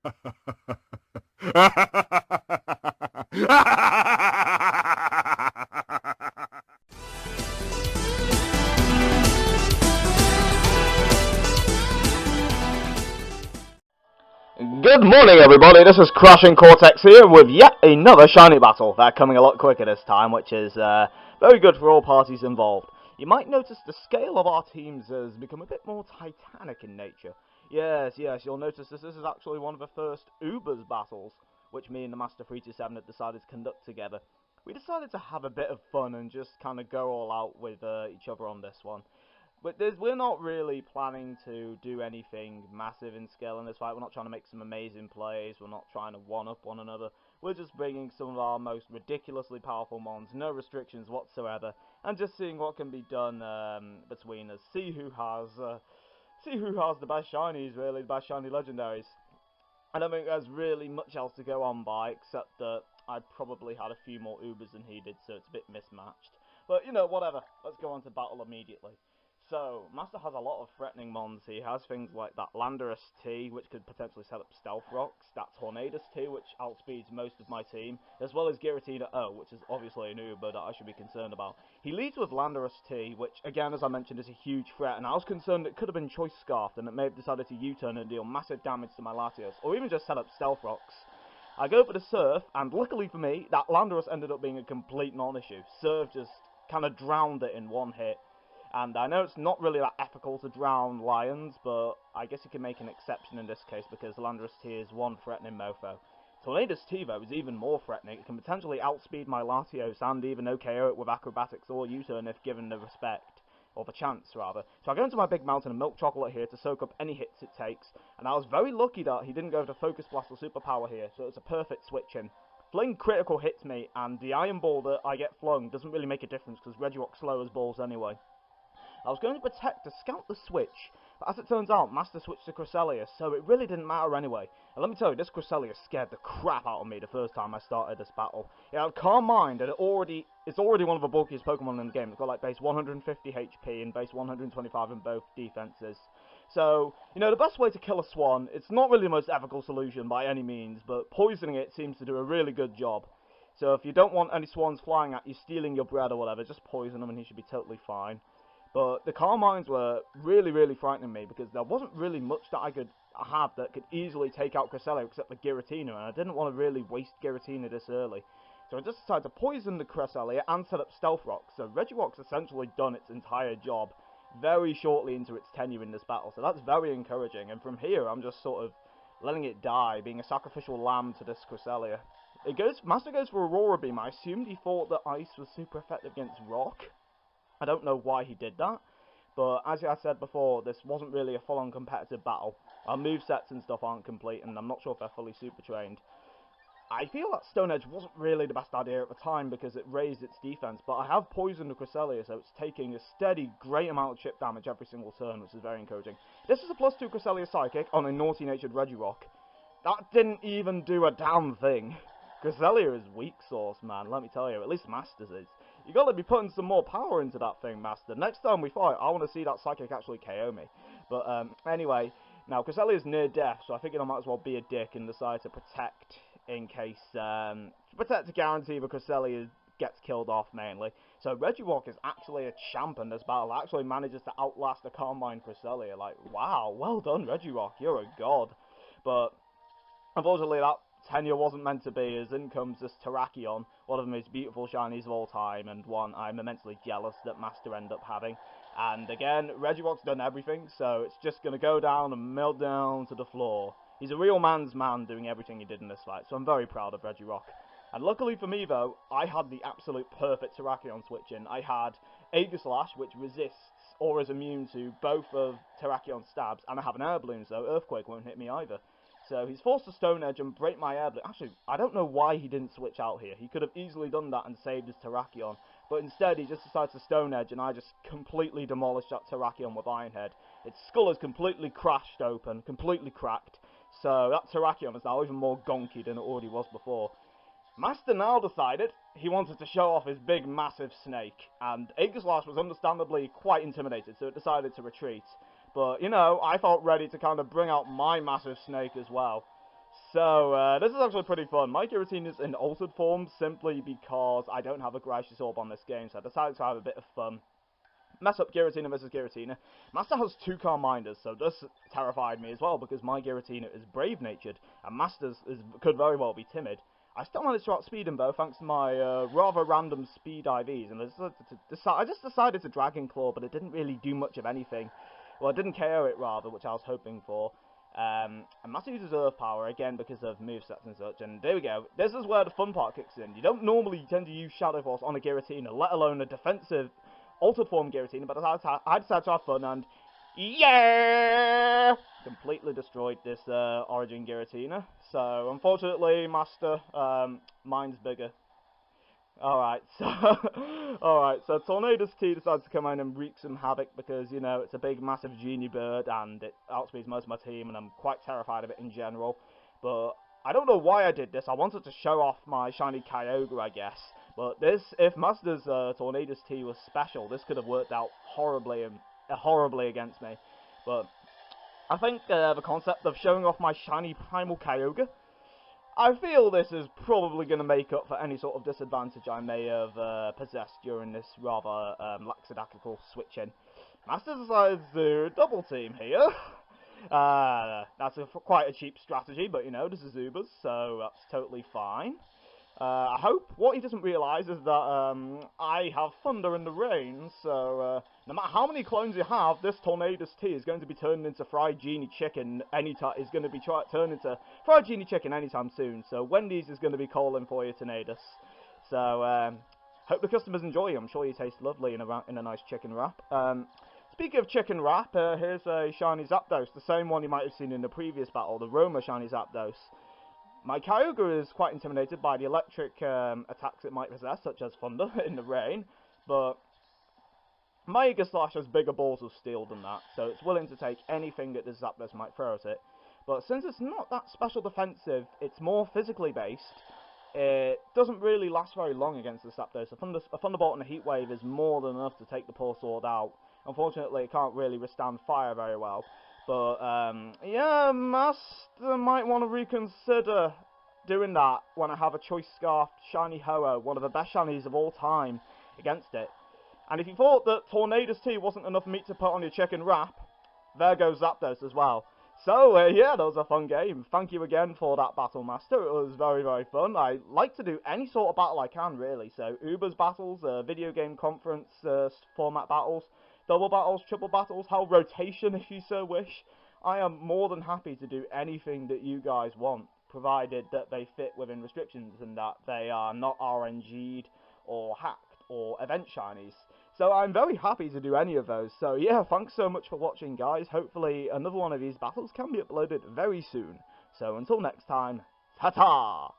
Good morning, everybody. This is crashandcortex here with yet another shiny battle. They're coming a lot quicker this time, which is very good for all parties involved. You might notice the scale of our teams has become a bit more titanic in nature. Yes, you'll notice this is actually one of the first Ubers battles, which me and TheMaster327 had decided to conduct together. We decided to have a bit of fun and just kind of go all out with each other on this one. But we're not really planning to do anything massive in scale in this fight. We're not trying to make some amazing plays. We're not trying to one-up one another. We're just bringing some of our most ridiculously powerful mons, no restrictions whatsoever, and just seeing what can be done between us. See who has the best shinies, really, the best shiny legendaries. I don't think there's really much else to go on by, except that I probably had a few more Ubers than he did, so it's a bit mismatched. But, you know, whatever. Let's go on to battle immediately. So, Master has a lot of threatening mons. He has things like that Legendaries T, which could potentially set up Stealth Rocks, that Tornadus T, which outspeeds most of my team, as well as Giratina O, which is obviously an Uber that I should be concerned about. He leads with Legendaries T, which, again, as I mentioned, is a huge threat, and I was concerned it could have been Choice Scarfed, and it may have decided to U-turn and deal massive damage to my Latios, or even just set up Stealth Rocks. I go for the Surf, and luckily for me, that Legendaries ended up being a complete non-issue. Surf just kind of drowned it in one hit. And I know it's not really that ethical to drown lions, but I guess you can make an exception in this case because Legendaries T is one threatening mofo. Tornadus T, though, is even more threatening. It can potentially outspeed my Latios and even OKO it with acrobatics or U-turn if given the respect, or the chance, rather. So I go into my big mountain of milk chocolate here to soak up any hits it takes, and I was very lucky that he didn't go to Focus Blast or Superpower here, so it's a perfect switch in. Fling critical hits me, and the Iron Ball that I get flung doesn't really make a difference because Regirock slow as balls anyway. I was going to protect to scout the switch, but as it turns out, Master switched to Cresselia, so it really didn't matter anyway. And let me tell you, this Cresselia scared the crap out of me the first time I started this battle. It had Calm Mind, and it's already one of the bulkiest Pokemon in the game. It's got like base 150 HP and base 125 in both defenses. So, you know, the best way to kill a Swan, it's not really the most ethical solution by any means, but poisoning it seems to do a really good job. So if you don't want any Swans flying at you, stealing your bread or whatever, just poison them and he should be totally fine. But the Calm Minds were really, really frightening me because there wasn't really much that I could have that could easily take out Cresselia except the Giratina, and I didn't want to really waste Giratina this early. So I just decided to poison the Cresselia and set up Stealth Rocks. So Regirock's essentially done its entire job very shortly into its tenure in this battle, so that's very encouraging. And from here, I'm just sort of letting it die, being a sacrificial lamb to this Cresselia. Master goes for Aurora Beam. I assumed he thought that Ice was super effective against Rock. I don't know why he did that, but as I said before, this wasn't really a full-on competitive battle. Our movesets and stuff aren't complete, and I'm not sure if they're fully super trained. I feel that Stone Edge wasn't really the best idea at the time because it raised its defense, but I have poisoned the Cresselia, so it's taking a steady, great amount of chip damage every single turn, which is very encouraging. This is a +2 Cresselia Psychic on a naughty-natured Regirock. That didn't even do a damn thing. Cresselia is weak sauce, man, let me tell you. At least Masters is. You gotta be putting some more power into that thing, Master. Next time we fight, I want to see that Psychic actually KO me. But, anyway, now, Cresselia is near death, so I figured I might as well be a dick and decide to protect in case, protect to guarantee the Cresselia gets killed off, mainly. So, Regirock is actually a champ in this battle. Actually manages to outlast the Calm Mind Cresselia. Like, wow, well done, Regirock. You're a god. But, unfortunately, that tenure wasn't meant to be, as in comes this Terrakion, one of the most beautiful shinies of all time, and one I'm immensely jealous that Master ended up having. And again, Regirock's done everything, so it's just going to go down and melt down to the floor. He's a real man's man doing everything he did in this fight, so I'm very proud of Regirock. And luckily for me, though, I had the absolute perfect Terrakion switch in. I had Aegislash, which resists or is immune to both of Terrakion's stabs, and I have an Air Balloon, so Earthquake won't hit me either. So he's forced to Stone Edge and break my Air Balloon. Actually, I don't know why he didn't switch out here. He could have easily done that and saved his Terrakion. But instead, he just decides to Stone Edge, and I just completely demolished that Terrakion with Iron Head. Its skull is completely crashed open, completely cracked. So that Terrakion is now even more gonky than it already was before. Master now decided he wanted to show off his big, massive snake. And Aegislash was understandably quite intimidated, so it decided to retreat. But, you know, I felt ready to kind of bring out my massive snake as well. So, this is actually pretty fun. My Giratina is in altered form simply because I don't have a Gracious Orb on this game, so I decided to have a bit of fun. Mess up Giratina versus Giratina. Master has 2 Calm Minders, so this terrified me as well, because my Giratina is brave-natured, and Master's could very well be timid. I still managed to outspeed him though, thanks to my rather random speed IVs, and I just decided to Dragon Claw, but it didn't really do much of anything. Well, it didn't KO it rather, which I was hoping for. And Master uses Earth Power, again because of movesets and such, and there we go. This is where the fun part kicks in. You don't normally tend to use Shadow Force on a Giratina, let alone a defensive altered form Giratina, but I decided to have fun, and yeah! Completely destroyed this Origin Giratina. So, unfortunately, Master, mine's bigger. Alright, so Tornadus T decides to come in and wreak some havoc because, you know, it's a big, massive genie bird and it outspeeds most of my team and I'm quite terrified of it in general. But I don't know why I did this. I wanted to show off my shiny Kyogre, I guess. But this, if Master's Tornadus T was special, this could have worked out horribly against me. But I think the concept of showing off my shiny Primal Kyogre, I feel this is probably going to make up for any sort of disadvantage I may have possessed during this rather lackadaisical switch-in. Master decides to double team here. That's quite a cheap strategy, but you know, this is Ubers, so that's totally fine. I hope what he doesn't realise is that I have Thunder in the Rain, so no matter how many clones you have, this Tornadus T is going to be turned into Fried Genie Chicken anytime. Is going to be turned into Fried Genie Chicken anytime soon. So Wendy's is going to be calling for you, Tornadus. So hope the customers enjoy you. I'm sure you taste lovely in a nice chicken wrap. Speaking of chicken wrap, here's a shiny Zapdos, the same one you might have seen in the previous battle, the Roma shiny Zapdos. My Kyogre is quite intimidated by the electric attacks it might possess, such as Thunder in the Rain, but my Aegislash has bigger balls of steel than that, so it's willing to take anything that the Zapdos might throw at it. But since it's not that special defensive, it's more physically based, it doesn't really last very long against the Zapdos. A Thunderbolt and a Heat Wave is more than enough to take the poor sword out. Unfortunately, it can't really withstand fire very well. But, yeah, Master might want to reconsider doing that when I have a Choice Scarf Shiny Ho-Oh, one of the best shinies of all time, against it. And if you thought that Tornadus T wasn't enough meat to put on your chicken wrap, there goes Zapdos as well. So, yeah, that was a fun game. Thank you again for that battle, Master. It was very, very fun. I like to do any sort of battle I can, really. So, Ubers battles, video game conference format battles, double battles, triple battles, hell, rotation if you so wish. I am more than happy to do anything that you guys want, provided that they fit within restrictions and that they are not RNG'd or hacked or event shinies. So I'm very happy to do any of those. So yeah, thanks so much for watching, guys. Hopefully another one of these battles can be uploaded very soon. So until next time, ta-ta!